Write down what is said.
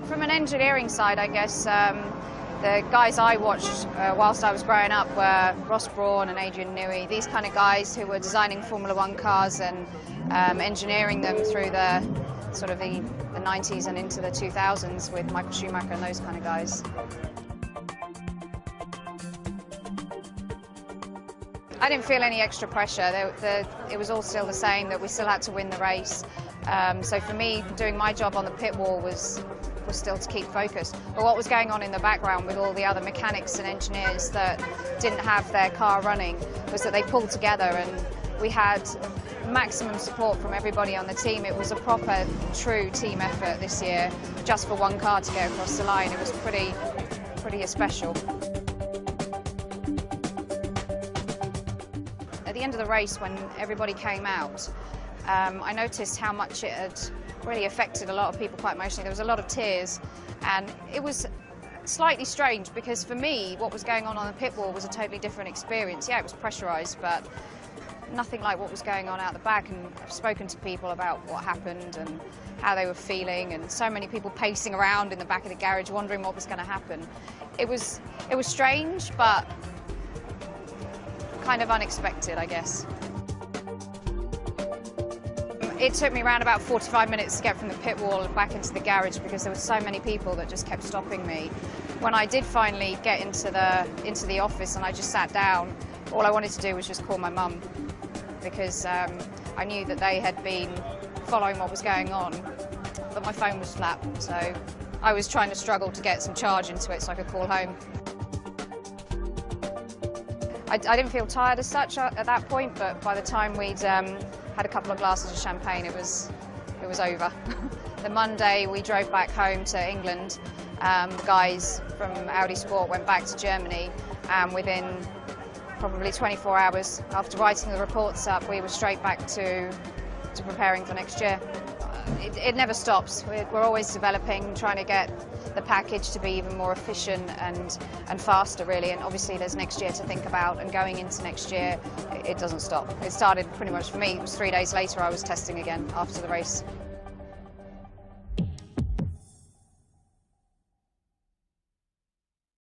From an engineering side, I guess, the guys I watched whilst I was growing up were Ross Brawn and Adrian Newey, these kind of guys who were designing Formula One cars and engineering them through the sort of the 90s and into the 2000s with Michael Schumacher and those kind of guys. I didn't feel any extra pressure. It was all still the same, that we still had to win the race. So for me, doing my job on the pit wall was still to keep focused. But what was going on in the background with all the other mechanics and engineers that didn't have their car running was that they pulled together, and we had maximum support from everybody on the team. It was a proper, true team effort this year, just for one car to get across the line. It was pretty special. At the end of the race, when everybody came out, I noticed how much it had really affected a lot of people quite emotionally. There was a lot of tears, and it was slightly strange because for me, what was going on the pit wall was a totally different experience. Yeah, it was pressurised, but nothing like what was going on out the back, and I've spoken to people about what happened and how they were feeling, and so many people pacing around in the back of the garage wondering what was going to happen. It was strange, but kind of unexpected, I guess. It took me around about 45 minutes to get from the pit wall and back into the garage because there were so many people that just kept stopping me. When I did finally get into the office and I just sat down, all I wanted to do was just call my mum, because I knew that they had been following what was going on, but my phone was flat, so I was trying to struggle to get some charge into it so I could call home. I didn't feel tired as such at that point, but by the time we'd had a couple of glasses of champagne, it was over. The Monday we drove back home to England. Guys from Audi Sport went back to Germany, and within probably 24 hours after writing the reports up, we were straight back to preparing for next year. It never stops. We're always developing, trying to get the package to be even more efficient and faster, really. And obviously there's next year to think about, and going into next year, it doesn't stop. It started pretty much for me, it was 3 days later I was testing again after the race.